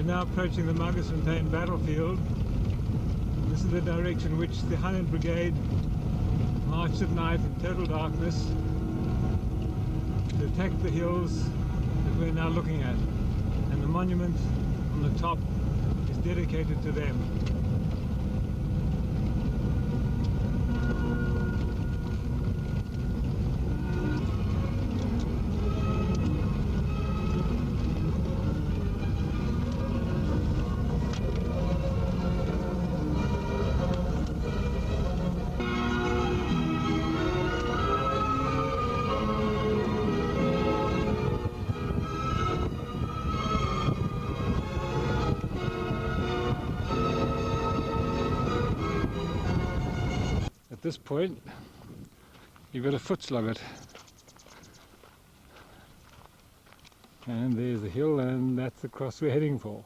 now approaching the Magersfontein battlefield. This is the direction which the Highland Brigade marched at night in total darkness to attack the hills that we're now looking at. And the monument on the top is dedicated to them. At this point, you've got a foot slugget, and there's the hill, and that's the cross we're heading for.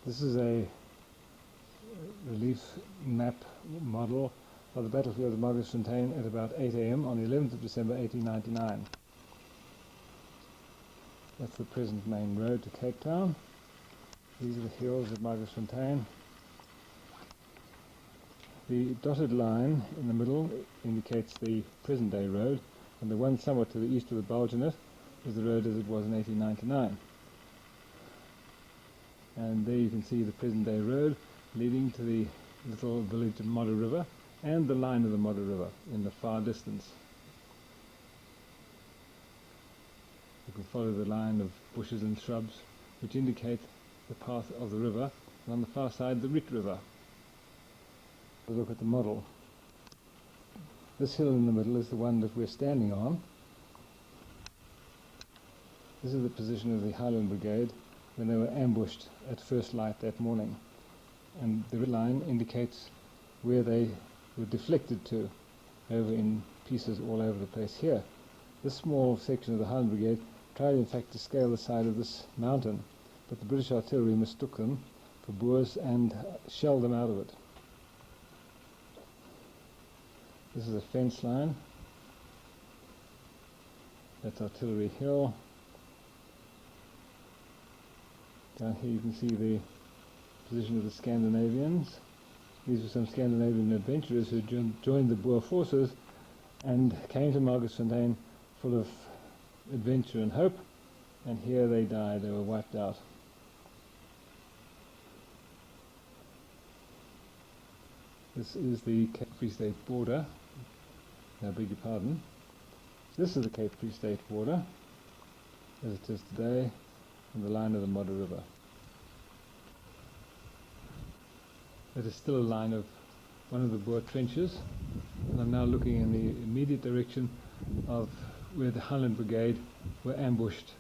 This is a relief map model of the battlefield of Magersfontein at about 8 AM on the 11th of December 1899. That's the present main road to Cape Town. These are the hills of Magersfontein. The dotted line in the middle indicates the present day road, and the one somewhat to the east of the bulge in it is the road as it was in 1899. And there you can see the present day road leading to the little village of Modder River and the line of the Modder River in the far distance. You can follow the line of bushes and shrubs which indicate the path of the river, and on the far side the Rit River. Look at the model. This hill in the middle is the one that we're standing on. This is the position of the Highland Brigade when they were ambushed at first light that morning, and the red line indicates where they were deflected to, over in pieces all over the place here. This small section of the Highland Brigade tried in fact to scale the side of this mountain, but the British artillery mistook them for Boers and shelled them out of it. This is a fence line. That's Artillery Hill. Down here you can see the position of the Scandinavians. These were some Scandinavian adventurers who joined the Boer forces and came to Magersfontein full of adventure and hope, and here they died. They were wiped out. This is the Cape Free State border. I beg your pardon. This is the Cape Free State border as it is today, and the line of the Modder River. That is still a line of one of the Boer trenches, and I'm now looking in the immediate direction of where the Highland Brigade were ambushed.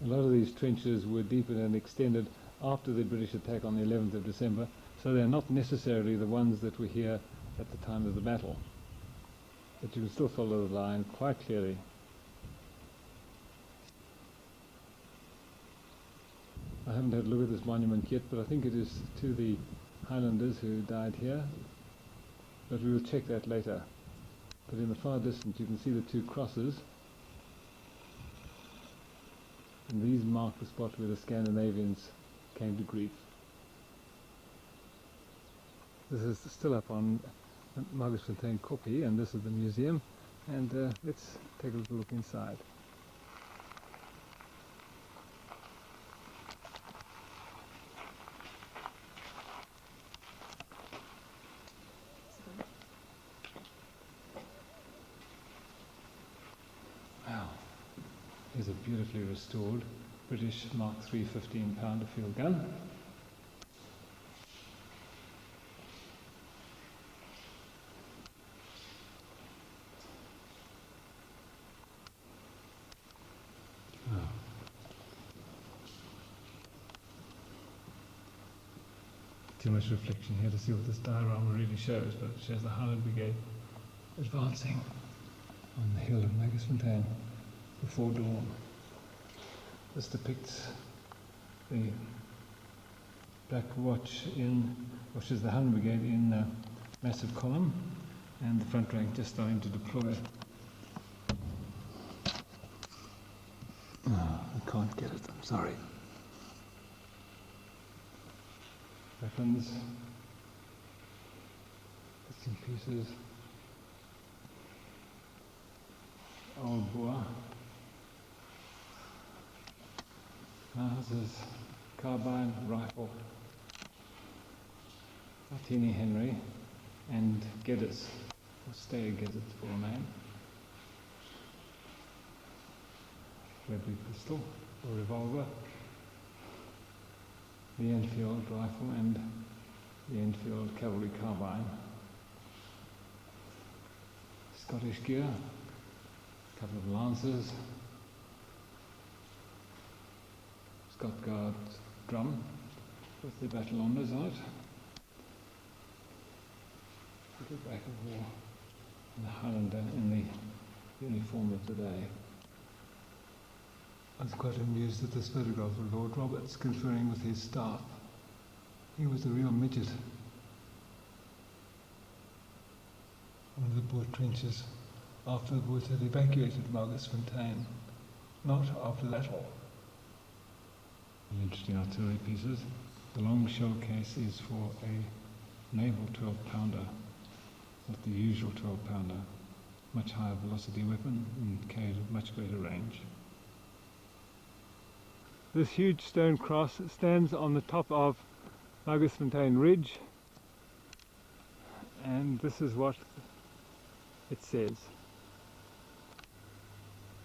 A lot of these trenches were deepened and extended after the British attack on the 11th of December, so they're not necessarily the ones that were here at the time of the battle. But you can still follow the line quite clearly. I haven't had a look at this monument yet, but I think it is to the Highlanders who died here, but we will check that later. But in the far distance you can see the two crosses, and these mark the spot where the Scandinavians came to grief. This is still up on Magersfontein Kopje, and this is the museum, and let's take a little look inside. Wow, here's a beautifully restored British Mark III 15-pounder field gun. Too much reflection here to see what this diorama really shows, but it shows the Highland Brigade advancing on the hill of Magersfontein before dawn. This depicts the Black watches the Highland Brigade in massive column, and the front rank just starting to deploy. Oh, I can't get it, I'm sorry. Weapons, bits and pieces, old Boer, houses, carbine, rifle, Martini Henry, and Geddes, or Steyr Geddes for a name. Webley pistol or revolver, the Enfield rifle and the Enfield cavalry carbine. Scottish gear, a couple of lances, Scott Guard drum with the battle honours on it. Little back of war and the Highlander in the uniform of the day. I was quite amused at this photograph of Lord Roberts conferring with his staff. He was a real midget. One of the Boer trenches after the Boers had evacuated Magersfontein, not after the battle. Interesting artillery pieces. The long shell case is for a naval 12-pounder, not the usual 12-pounder. Much higher velocity weapon and carried much greater range. This huge stone cross stands on the top of Magersfontein Ridge, and this is what it says.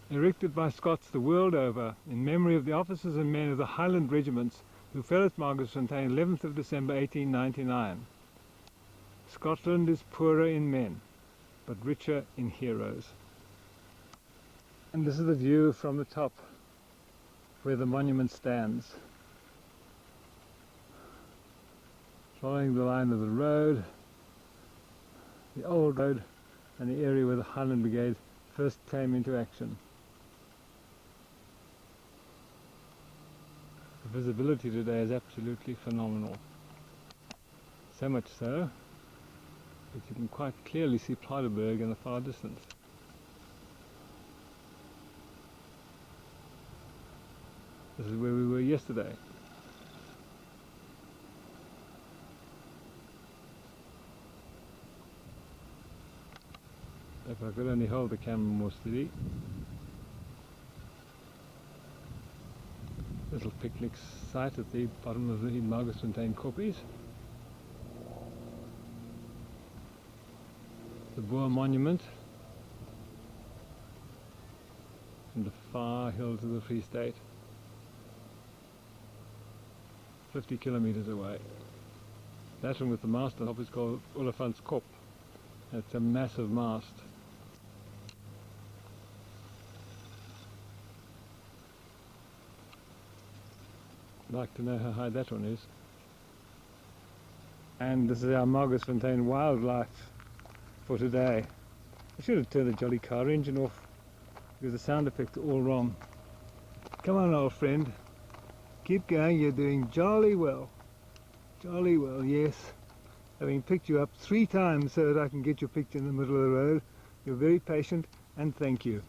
Erected by Scots the world over in memory of the officers and men of the Highland Regiments who fell at Magersfontein 11th of December 1899. Scotland is poorer in men, but richer in heroes. And this is the view from the top, where the monument stands. Following the line of the road, the old road, and the area where the Highland Brigade first came into action. The visibility today is absolutely phenomenal. So much so that you can quite clearly see Pleideberg in the far distance. This is where we were yesterday. If I could only hold the camera more steady. Little picnic site at the bottom of the Magersfontein koppies. The Boer Monument. And the far hills of the Free State. 50 kilometers away. That one with the mast on top is called Olifant's Kop. It's a massive mast. I'd like to know how high that one is. And this is our Magersfontein wildlife for today. I should have turned the jolly car engine off because the sound effects are all wrong. Come on, old friend. Keep going, you're doing jolly well. Jolly well, yes. Having picked you up 3 times so that I can get your picture in the middle of the road. You're very patient, and thank you.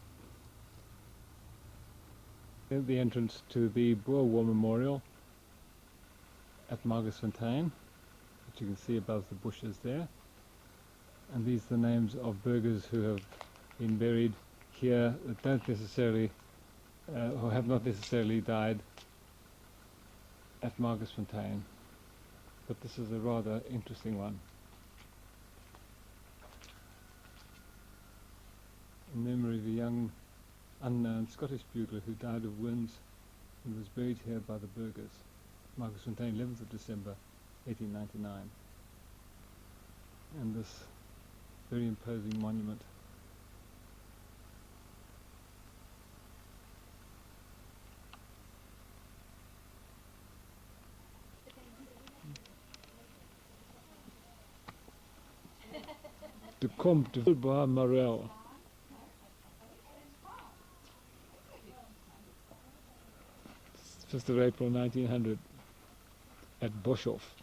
The entrance to the Boer Memorial at Magersfontein, which you can see above the bushes there. And these are the names of burghers who have been buried here that don't necessarily, or have not necessarily died at Magersfontein. But this is a rather interesting one. In memory of a young, unknown Scottish bugler who died of wounds and was buried here by the burghers. Magersfontein, 11th of December, 1899. And this very imposing monument. The Comte de Boer Memorial. It's 1st of April 1900. at Boshoff.